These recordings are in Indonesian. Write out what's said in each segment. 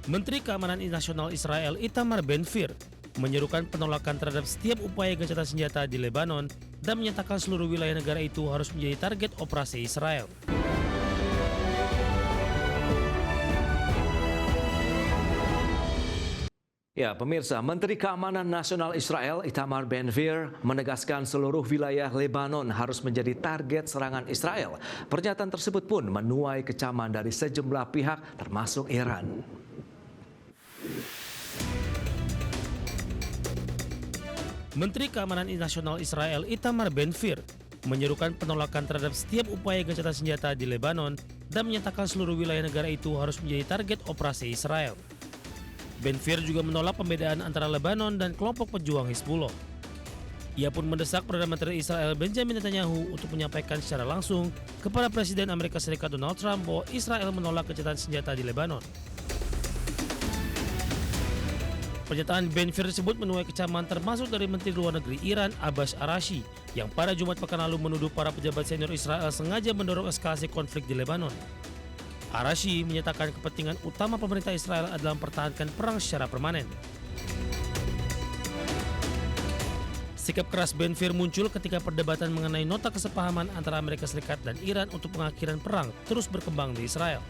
Menteri Keamanan Nasional Israel Itamar Ben-Gvir menyerukan penolakan terhadap setiap upaya gencatan senjata di Lebanon dan menyatakan seluruh wilayah negara itu harus menjadi target operasi Israel. Ya, pemirsa, Menteri Keamanan Nasional Israel Itamar Ben-Gvir menegaskan seluruh wilayah Lebanon harus menjadi target serangan Israel. Pernyataan tersebut pun menuai kecaman dari sejumlah pihak termasuk Iran. Menteri Keamanan Nasional Israel Itamar Ben-Gvir menyerukan penolakan terhadap setiap upaya gencatan senjata di Lebanon dan menyatakan seluruh wilayah negara itu harus menjadi target operasi Israel. Ben-Gvir juga menolak pembedaan antara Lebanon dan kelompok pejuang Hizbullah. Ia pun mendesak Perdana Menteri Israel Benjamin Netanyahu untuk menyampaikan secara langsung kepada Presiden Amerika Serikat Donald Trump bahwa Israel menolak gencatan senjata di Lebanon. Pernyataan Ben-Gvir tersebut menuai kecaman termasuk dari Menteri Luar Negeri Iran Abbas Araghchi yang pada Jumat pekan lalu menuduh para pejabat senior Israel sengaja mendorong eskalasi konflik di Lebanon. Araghchi menyatakan kepentingan utama pemerintah Israel adalah mempertahankan perang secara permanen. Sikap keras Ben-Gvir muncul ketika perdebatan mengenai nota kesepahaman antara Amerika Serikat dan Iran untuk pengakhiran perang terus berkembang di Israel.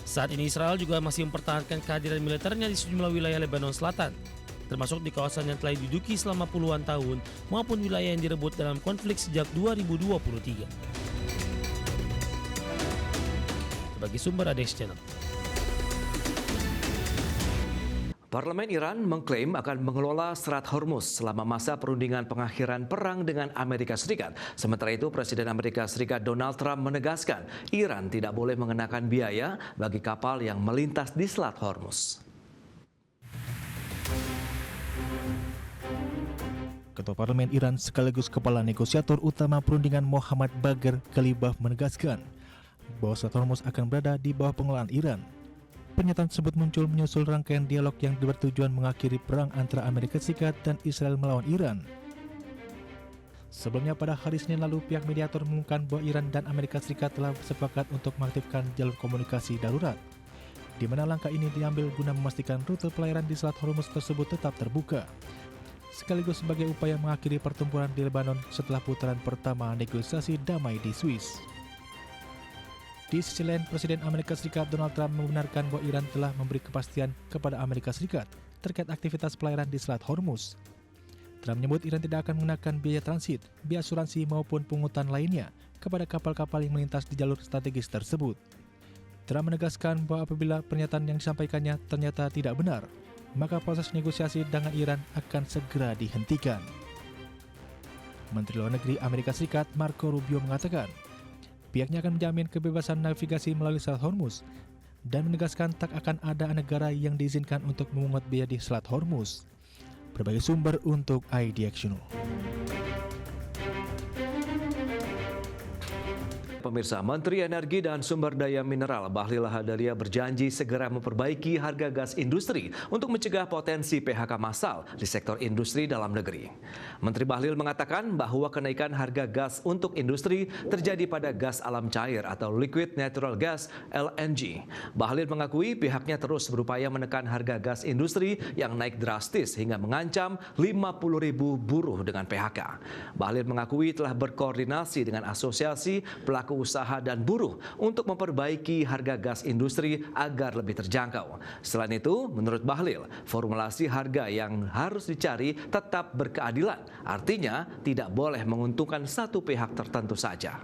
Saat ini Israel juga masih mempertahankan kehadiran militernya di sejumlah wilayah Lebanon Selatan, termasuk di kawasan yang telah diduduki selama puluhan tahun maupun wilayah yang direbut dalam konflik sejak 2023. Bagi sumber ADX Channel. Parlemen Iran mengklaim akan mengelola Selat Hormuz selama masa perundingan pengakhiran perang dengan Amerika Serikat. Sementara itu, Presiden Amerika Serikat Donald Trump menegaskan Iran tidak boleh mengenakan biaya bagi kapal yang melintas di Selat Hormuz. Ketua Parlemen Iran sekaligus Kepala Negosiator Utama Perundingan Mohammad Bagher Ghalibaf menegaskan bahwa Selat Hormuz akan berada di bawah pengelolaan Iran. Pernyataan tersebut muncul menyusul rangkaian dialog yang bertujuan mengakhiri perang antara Amerika Serikat dan Israel melawan Iran. Sebelumnya pada hari Senin lalu, pihak mediator mengumumkan bahwa Iran dan Amerika Serikat telah sepakat untuk mengaktifkan jalur komunikasi darurat, di mana langkah ini diambil guna memastikan rute pelayaran di Selat Hormuz tersebut tetap terbuka, sekaligus sebagai upaya mengakhiri pertempuran di Lebanon setelah putaran pertama negosiasi damai di Swiss. Di sisi lain, Presiden Amerika Serikat Donald Trump membenarkan bahwa Iran telah memberi kepastian kepada Amerika Serikat terkait aktivitas pelayaran di Selat Hormuz. Trump menyebut Iran tidak akan mengenakan biaya transit, biaya asuransi maupun pungutan lainnya kepada kapal-kapal yang melintas di jalur strategis tersebut. Trump menegaskan bahwa apabila pernyataan yang disampaikannya ternyata tidak benar, maka proses negosiasi dengan Iran akan segera dihentikan. Menteri Luar Negeri Amerika Serikat Marco Rubio mengatakan pihaknya akan menjamin kebebasan navigasi melalui Selat Hormuz dan menegaskan tak akan ada negara yang diizinkan untuk memungut biaya di Selat Hormuz. Berbagai sumber untuk IDX Channel. Pemirsa, Menteri Energi dan Sumber Daya Mineral Bahlil Lahadalia berjanji segera memperbaiki harga gas industri untuk mencegah potensi PHK massal di sektor industri dalam negeri. Menteri Bahlil mengatakan bahwa kenaikan harga gas untuk industri terjadi pada gas alam cair atau liquid natural gas (LNG). Bahlil mengakui pihaknya terus berupaya menekan harga gas industri yang naik drastis hingga mengancam 50.000 buruh dengan PHK. Bahlil mengakui telah berkoordinasi dengan asosiasi pelaku usaha dan buruh untuk memperbaiki harga gas industri agar lebih terjangkau. Selain itu, menurut Bahlil, formulasi harga yang harus dicari tetap berkeadilan. Artinya, tidak boleh menguntungkan satu pihak tertentu saja.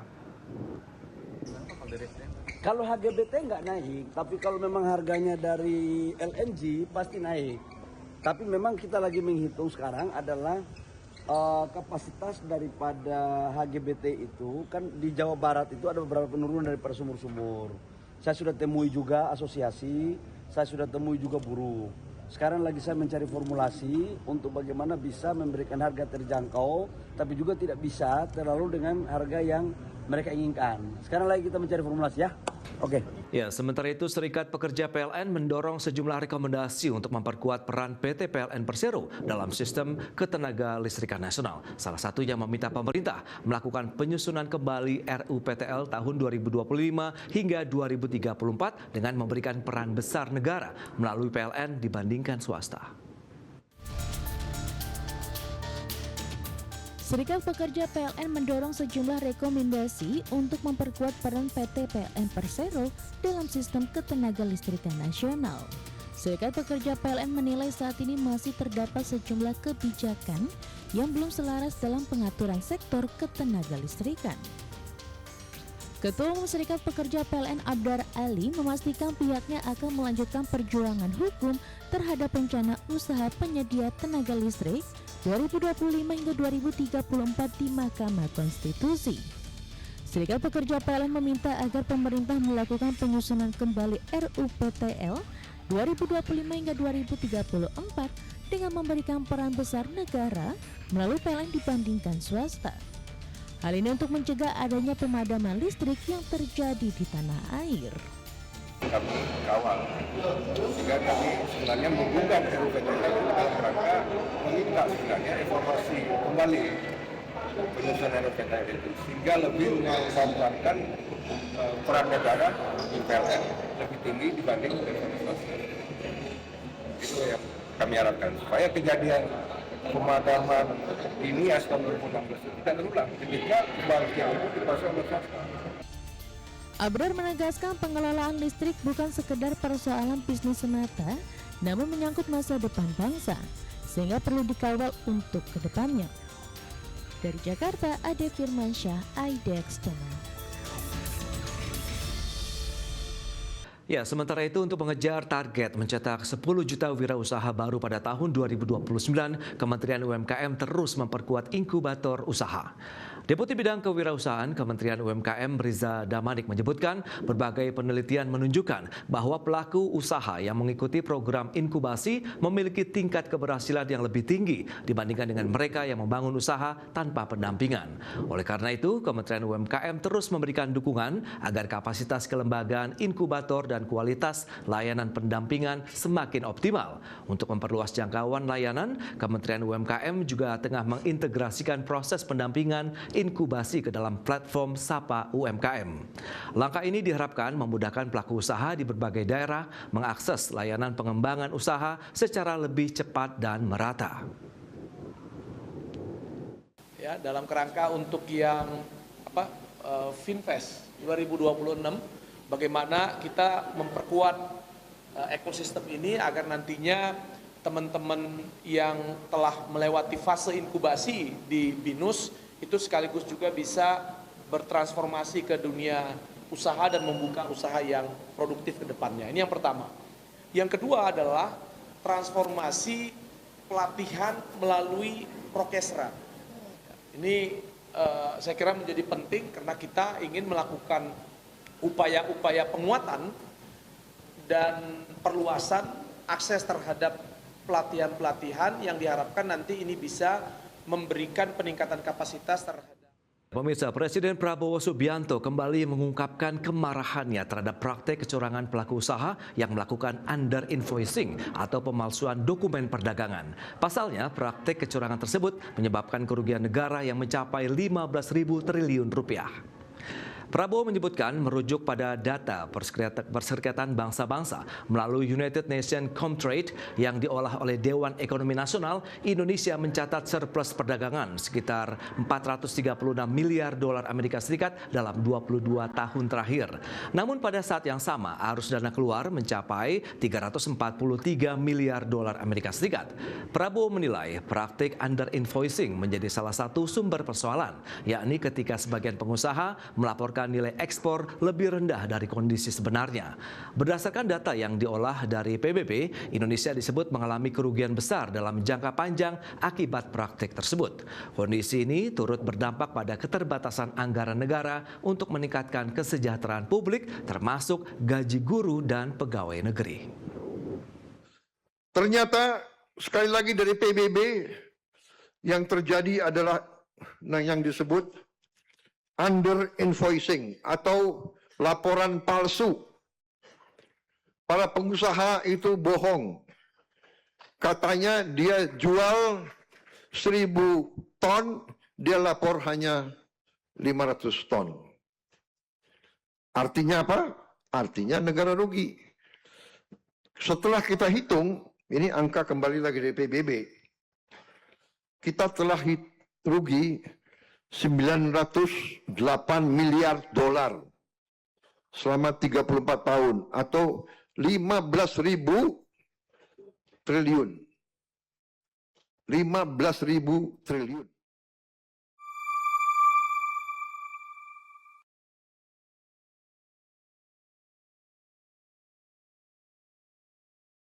Kalau HGBT nggak naik, tapi kalau memang harganya dari LNG pasti naik. Tapi memang kita lagi menghitung sekarang adalah kapasitas daripada HGBT itu kan di Jawa Barat itu ada beberapa penurunan dari sumur-sumur. Saya sudah temui juga asosiasi, saya sudah temui juga buruh. Sekarang lagi saya mencari formulasi untuk bagaimana bisa memberikan harga terjangkau, tapi juga tidak bisa terlalu dengan harga yang mereka inginkan. Sekarang lagi kita mencari formulasi ya. Oke. Ya, sementara itu Serikat Pekerja PLN mendorong sejumlah rekomendasi untuk memperkuat peran PT PLN Persero dalam sistem ketenaga listrikan nasional. Salah satunya meminta pemerintah melakukan penyusunan kembali RUPTL tahun 2025 hingga 2034 dengan memberikan peran besar negara melalui PLN dibandingkan swasta. Serikat Pekerja PLN mendorong sejumlah rekomendasi untuk memperkuat peran PT PLN Persero dalam sistem ketenaga listrikan nasional. Serikat Pekerja PLN menilai saat ini masih terdapat sejumlah kebijakan yang belum selaras dalam pengaturan sektor ketenaga listrikan. Ketua Umum Serikat Pekerja PLN Abdar Ali memastikan pihaknya akan melanjutkan perjuangan hukum terhadap rencana usaha penyedia tenaga listrik 2025 hingga 2034 di Mahkamah Konstitusi. Serikat Pekerja PLN meminta agar pemerintah melakukan penyusunan kembali RUPTL 2025 hingga 2034 dengan memberikan peran besar negara melalui PLN dibandingkan swasta. Hal ini untuk mencegah adanya pemadaman listrik yang terjadi di tanah air. Kami kawal, sehingga kami sebenarnya menggugat RUPTL dalam rangka meminta sebenarnya evaluasi kembali penyusunan RUPTL itu, sehingga lebih mengedepankan peran negara di PLN lebih tinggi dibanding swasta. Itu yang kami harapkan supaya kejadian pemadaman dini tahun 2016 tidak terulang ketika pembangkit itu dikuasai oleh swasta. Abrar menegaskan pengelolaan listrik bukan sekedar persoalan bisnis semata, namun menyangkut masa depan bangsa, sehingga perlu dikawal untuk kedepannya. Dari Jakarta, Ade Firmansyah, IDX Channel. Ya, sementara itu untuk mengejar target mencetak 10 juta wirausaha baru pada tahun 2029, Kementerian UMKM terus memperkuat inkubator usaha. Deputi Bidang Kewirausahaan Kementerian UMKM Riza Damanik menyebutkan berbagai penelitian menunjukkan bahwa pelaku usaha yang mengikuti program inkubasi memiliki tingkat keberhasilan yang lebih tinggi dibandingkan dengan mereka yang membangun usaha tanpa pendampingan. Oleh karena itu, Kementerian UMKM terus memberikan dukungan agar kapasitas kelembagaan inkubator dan kualitas layanan pendampingan semakin optimal. Untuk memperluas jangkauan layanan, Kementerian UMKM juga tengah mengintegrasikan proses pendampingan inkubasi ke dalam platform Sapa UMKM. Langkah ini diharapkan memudahkan pelaku usaha di berbagai daerah mengakses layanan pengembangan usaha secara lebih cepat dan merata. Ya, dalam kerangka untuk yang Finfest 2026, bagaimana kita memperkuat ekosistem ini agar nantinya teman-teman yang telah melewati fase inkubasi di BINUS itu sekaligus juga bisa bertransformasi ke dunia usaha dan membuka usaha yang produktif ke depannya. Ini yang pertama. Yang kedua adalah transformasi pelatihan melalui Prokesra. Ini saya kira menjadi penting karena kita ingin melakukan upaya-upaya penguatan dan perluasan akses terhadap pelatihan-pelatihan yang diharapkan nanti ini bisa memberikan peningkatan kapasitas terhadap. Pemirsa, Presiden Prabowo Subianto kembali mengungkapkan kemarahannya terhadap praktek kecurangan pelaku usaha yang melakukan under invoicing atau pemalsuan dokumen perdagangan. Pasalnya, praktek kecurangan tersebut menyebabkan kerugian negara yang mencapai 15.000 triliun rupiah. Prabowo menyebutkan merujuk pada data Perserikatan Bangsa-Bangsa melalui United Nations Comtrade yang diolah oleh Dewan Ekonomi Nasional, Indonesia mencatat surplus perdagangan sekitar 436 miliar dolar Amerika Serikat dalam 22 tahun terakhir. Namun pada saat yang sama, arus dana keluar mencapai 343 miliar dolar Amerika Serikat. Prabowo menilai praktik under invoicing menjadi salah satu sumber persoalan, yakni ketika sebagian pengusaha melaporkan nilai ekspor lebih rendah dari kondisi sebenarnya. Berdasarkan data yang diolah dari PBB, Indonesia disebut mengalami kerugian besar dalam jangka panjang akibat praktik tersebut. Kondisi ini turut berdampak pada keterbatasan anggaran negara untuk meningkatkan kesejahteraan publik, termasuk gaji guru dan pegawai negeri. Ternyata sekali lagi dari PBB yang terjadi adalah yang disebut under invoicing atau laporan palsu para pengusaha itu bohong. Katanya dia jual 1.000 ton, dia lapor hanya 500 ton. Artinya apa? Artinya negara rugi. Setelah kita hitung, ini angka kembali lagi dari PBB, kita telah rugi 908 miliar dolar selama 34 tahun atau 15.000 triliun. 15.000 triliun.